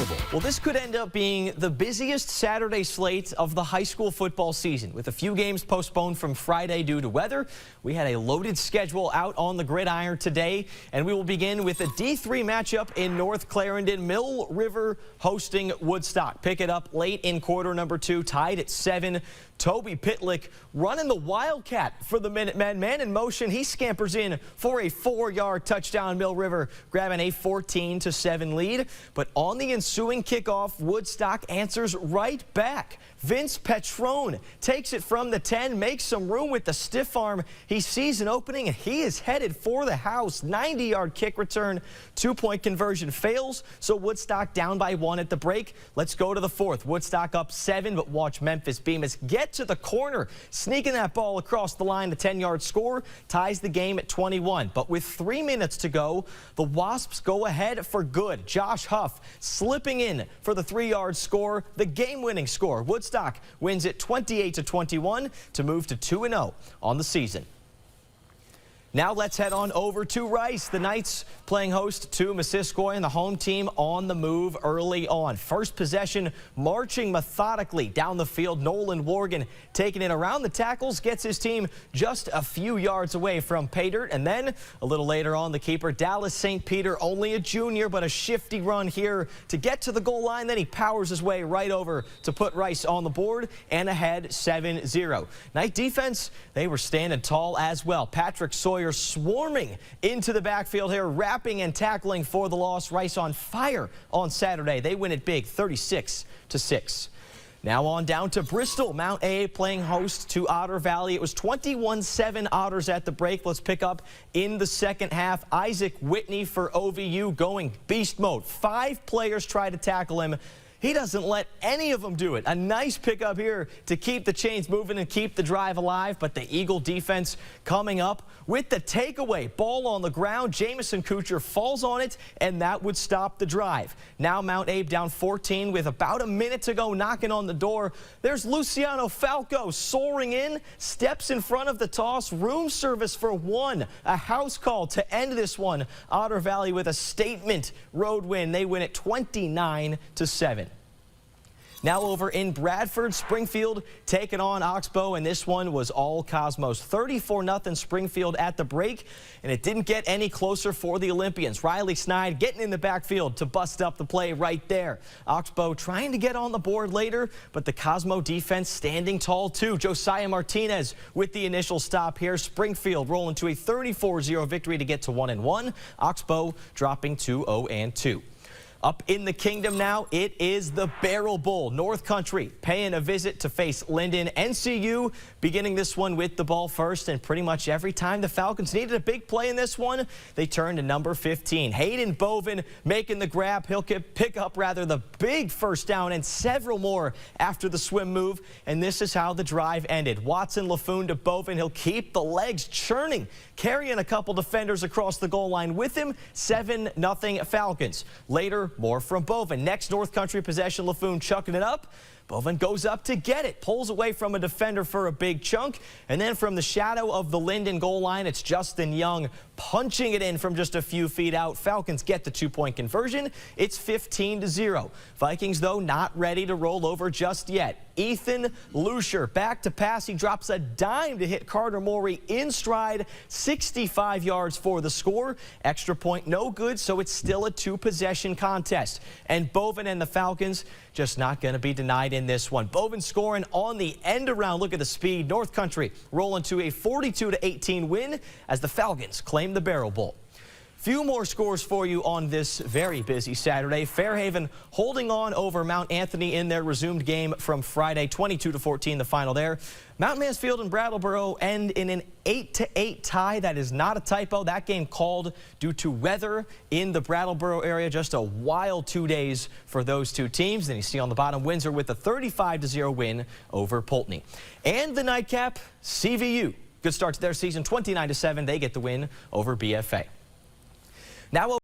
available. Well, this could end up being the busiest Saturday slate of the high school football season. With a few games postponed from Friday due to weather, we had a loaded schedule out on the gridiron today, and we will begin with a D3 matchup in North Clarendon. Mill River hosting Woodstock. Pick it up late in quarter number 2, tied at 7. Toby Pitlick running the Wildcat for the Minutemen. Man in motion, he scampers in for a 4-yard touchdown. Mill River grabbing a 14-7 lead. But on the ensuing kickoff, Woodstock answers right back. Vince Petrone takes it from the 10, makes some room with the stiff arm. He sees an opening, and he is headed for the house. 90-yard kick return, 2-point conversion fails, so Woodstock down by 1 at the break. Let's go to the 4th. Woodstock up 7, but watch Memphis Bemis get to the corner, sneaking that ball across the line. The 10-yard score ties the game at 21. But with 3 minutes to go, the Wasps go ahead for good. Josh Huff slipping in for the 3-yard score, the game-winning score. Woodstock wins it 28-21 to move to 2-0 on the season. Now let's head on over to Rice. The Knights playing host to Missisquoi, and the home team on the move early on. First possession, marching methodically down the field. Nolan Worgan taking it around the tackles, gets his team just a few yards away from pay dirt. And then a little later on, the keeper, Dallas St. Peter, only a junior, but a shifty run here to get to the goal line. Then he powers his way right over to put Rice on the board and ahead 7-0. Knight defense, they were standing tall as well. Patrick Sawyer swarming into the backfield here, wrapping and tackling for the loss. Rice on fire on Saturday. They win it big, 36-6. Now on down to Bristol. Mount A playing host to Otter Valley. It was 21-7 Otters at the break. Let's pick up in the second half. Isaac Whitney for OVU going beast mode. 5 players try to tackle him. He doesn't let any of them do it. A nice pickup here to keep the chains moving and keep the drive alive. But the Eagle defense coming up with the takeaway. Ball on the ground. Jamison Kuchar falls on it, and that would stop the drive. Now Mount Abe down 14 with about a minute to go, knocking on the door. There's Luciano Falco soaring in, steps in front of the toss. Room service for 1. A house call to end this one. Otter Valley with a statement road win. They win it 29-7. Now over in Bradford, Springfield taking on Oxbow, and this one was all Cosmos. 34-0 Springfield at the break, and it didn't get any closer for the Olympians. Riley Snide getting in the backfield to bust up the play right there. Oxbow trying to get on the board later, but the Cosmo defense standing tall too. Josiah Martinez with the initial stop here. Springfield rolling to a 34-0 victory to get to 1-1. Oxbow dropping to 0-2. Up in the Kingdom now, it is the Barrel Bowl. North Country paying a visit to face Linden. NCU beginning this one with the ball first, and pretty much every time the Falcons needed a big play in this one, they turned to number 15. Hayden Bovin making the grab. He'll pick up the big first down and several more after the swim move, and this is how the drive ended. Watson Laffoon to Bovin. He'll keep the legs churning, carrying a couple defenders across the goal line with him. 7-0 Falcons. Later, more from Bovin. Next North Country possession, Laffoon chucking it up. Bovin goes up to get it, pulls away from a defender for a big chunk, and then from the shadow of the Linden goal line, it's Justin Young punching it in from just a few feet out. Falcons get the 2-point conversion. It's 15-0. Vikings, though, not ready to roll over just yet. Ethan Lucier back to pass. He drops a dime to hit Carter Morey in stride. 65 yards for the score. Extra point no good, so it's still a 2-possession contest. And Bovin and the Falcons just not going to be denied in this one. Bovin scoring on the end around. Look at the speed. North Country rolling to a 42-18 win as the Falcons claim the Barrel Bowl. Few more scores for you on this very busy Saturday. Fairhaven holding on over Mount Anthony in their resumed game from Friday, 22-14 the final there. Mount Mansfield and Brattleboro end in an 8-8 tie. That is not a typo. That game called due to weather in the Brattleboro area. Just a wild 2 days for those two teams. Then you see on the bottom, Windsor with a 35-0 win over Poultney. And the nightcap, CVU. Good start to their season, 29-7. They get the win over BFA. Now